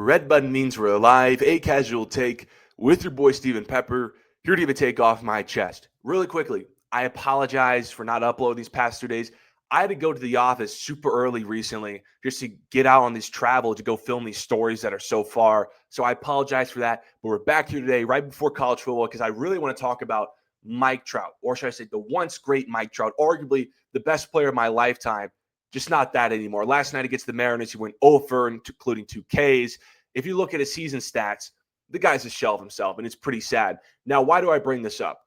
Red button means we're alive. A casual take with your boy Steven Pepper, here to give a take off my chest. Really quickly, I apologize for not uploading these past 2 days. I had to go to the office super early recently just to get out on this travel to go film these stories that are so far. So I apologize for that. But we're back here today, right before college football, because I really want to talk about Mike Trout, or should I say the once great Mike Trout, arguably the best player of my lifetime. Just not that anymore. Last night against the Mariners, he went 0 for, including 2 Ks. If you look at his season stats, the guy's a shell of himself, and it's pretty sad. Now, why do I bring this up?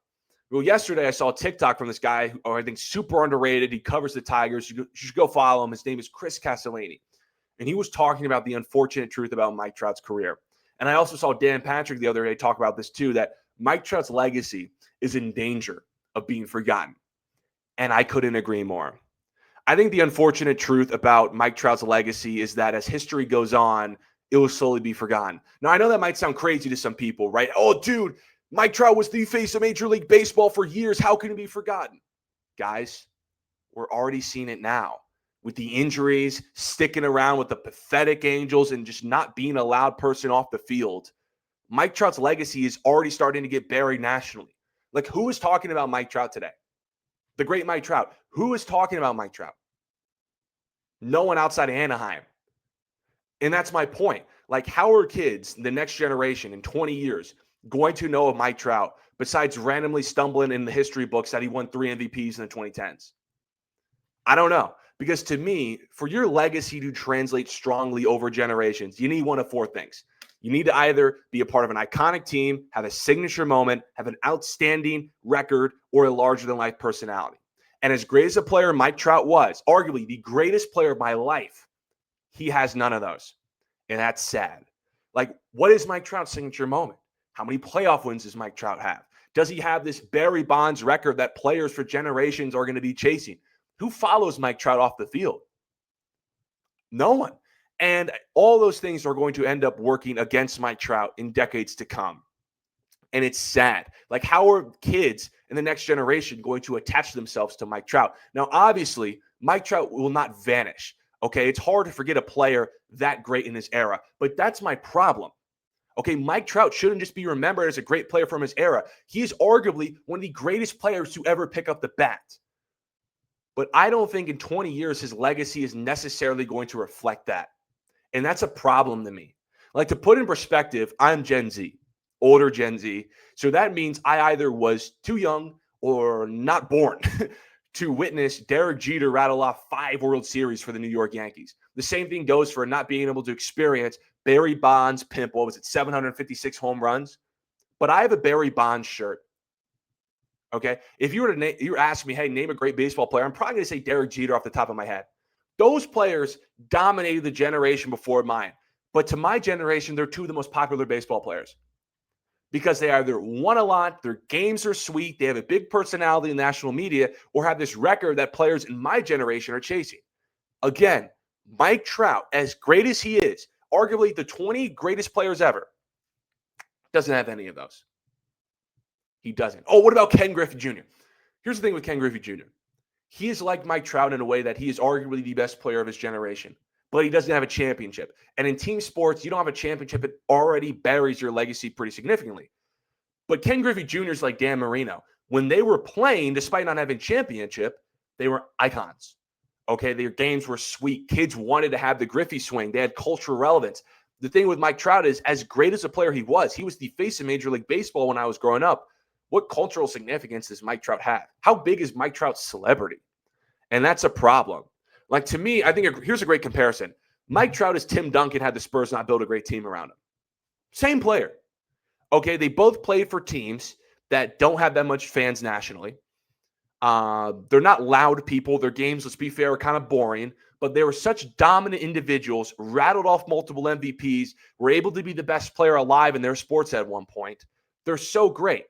Well, yesterday I saw a TikTok from this guy who I think super underrated. He covers the Tigers. You should go follow him. His name is Chris Castellani. And he was talking about the unfortunate truth about Mike Trout's career. And I also saw Dan Patrick the other day talk about this too, that Mike Trout's legacy is in danger of being forgotten. And I couldn't agree more. I think the unfortunate truth about Mike Trout's legacy is that as history goes on, it will slowly be forgotten. Now, I know that might sound crazy to some people, right? Oh, dude, Mike Trout was the face of Major League Baseball for years. How can it be forgotten? Guys, we're already seeing it now with the injuries, sticking around with the pathetic Angels, and just not being a loud person off the field. Mike Trout's legacy is already starting to get buried nationally. Like, who is talking about Mike Trout today? The great Mike Trout. Who is talking about Mike Trout? No one outside of Anaheim. And that's my point. Like, how are kids, the next generation in 20 years, going to know of Mike Trout besides randomly stumbling in the history books that he won 3 MVPs in the 2010s? I don't know. Because to me, for your legacy to translate strongly over generations, you need one of 4 things. You need to either be a part of an iconic team, have a signature moment, have an outstanding record, or a larger-than-life personality. And as great as a player Mike Trout was, arguably the greatest player of my life, he has none of those. And that's sad. Like, what is Mike Trout's signature moment? How many playoff wins does Mike Trout have? Does he have this Barry Bonds record that players for generations are going to be chasing? Who follows Mike Trout off the field? No one. And all those things are going to end up working against Mike Trout in decades to come. And it's sad. Like, how are kids in the next generation going to attach themselves to Mike Trout? Now, obviously, Mike Trout will not vanish. Okay, it's hard to forget a player that great in his era. But that's my problem. Okay, Mike Trout shouldn't just be remembered as a great player from his era. He is arguably one of the greatest players to ever pick up the bat. But I don't think in 20 years his legacy is necessarily going to reflect that. And that's a problem to me. Like, to put in perspective, I'm Gen Z, older Gen Z. So that means I either was too young or not born to witness Derek Jeter rattle off 5 World Series for the New York Yankees. The same thing goes for not being able to experience Barry Bonds' 756 home runs? But I have a Barry Bonds shirt. Okay? If you were to ask me, hey, name a great baseball player, I'm probably going to say Derek Jeter off the top of my head. Those players dominated the generation before mine. But to my generation, they're 2 of the most popular baseball players because they either won a lot, their games are sweet, they have a big personality in national media, or have this record that players in my generation are chasing. Again, Mike Trout, as great as he is, arguably the 20 greatest players ever, doesn't have any of those. He doesn't. Oh, what about Ken Griffey Jr.? Here's the thing with Ken Griffey Jr. He is like Mike Trout in a way that he is arguably the best player of his generation, but he doesn't have a championship. And in team sports, you don't have a championship, it already buries your legacy pretty significantly. But Ken Griffey Jr. is like Dan Marino. When they were playing, despite not having championship, they were icons. Okay, their games were sweet. Kids wanted to have the Griffey swing. They had cultural relevance. The thing with Mike Trout is, as great as a player he was the face of Major League Baseball when I was growing up. What cultural significance does Mike Trout have? How big is Mike Trout's celebrity? And that's a problem. Like, to me, I think here's a great comparison. Mike Trout as Tim Duncan had the Spurs not build a great team around him. Same player. Okay, they both played for teams that don't have that much fans nationally. They're not loud people. Their games, let's be fair, are kind of boring. But they were such dominant individuals, rattled off multiple MVPs, were able to be the best player alive in their sports at one point. They're so great.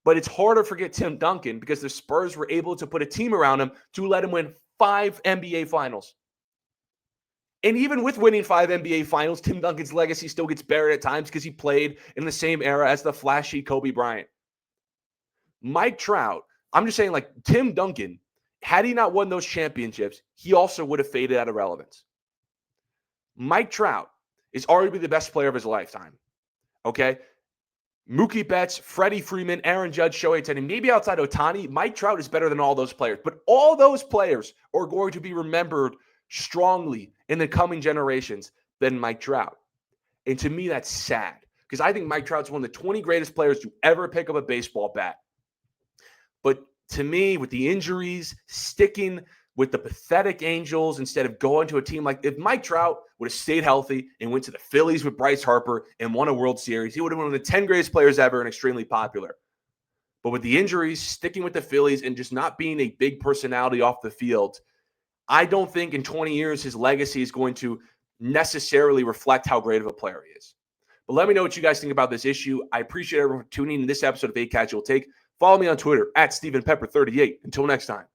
But it's hard to forget Tim Duncan because the Spurs were able to put a team around him to let him win 5 NBA finals. And even with winning 5 NBA finals, Tim Duncan's legacy still gets buried at times because he played in the same era as the flashy Kobe Bryant. Mike Trout, I'm just saying, like, Tim Duncan, had he not won those championships, he also would have faded out of relevance. Mike Trout, is arguably the best player of his lifetime. Okay? Mookie Betts, Freddie Freeman, Aaron Judge, Shohei Ohtani. Maybe outside Ohtani, Mike Trout is better than all those players. But all those players are going to be remembered strongly in the coming generations than Mike Trout. And to me, that's sad because I think Mike Trout's one of the 20 greatest players to ever pick up a baseball bat. But to me, with the injuries, sticking with the pathetic Angels instead of going to a team like, if Mike Trout would have stayed healthy and went to the Phillies with Bryce Harper and won a World Series, he would have been one of the 10 greatest players ever and extremely popular. But with the injuries, sticking with the Phillies and just not being a big personality off the field, I don't think in 20 years his legacy is going to necessarily reflect how great of a player he is. But let me know what you guys think about this issue. I appreciate everyone for tuning in to this episode of A Casual Take. Follow me on Twitter at StephenPepper38. Until next time.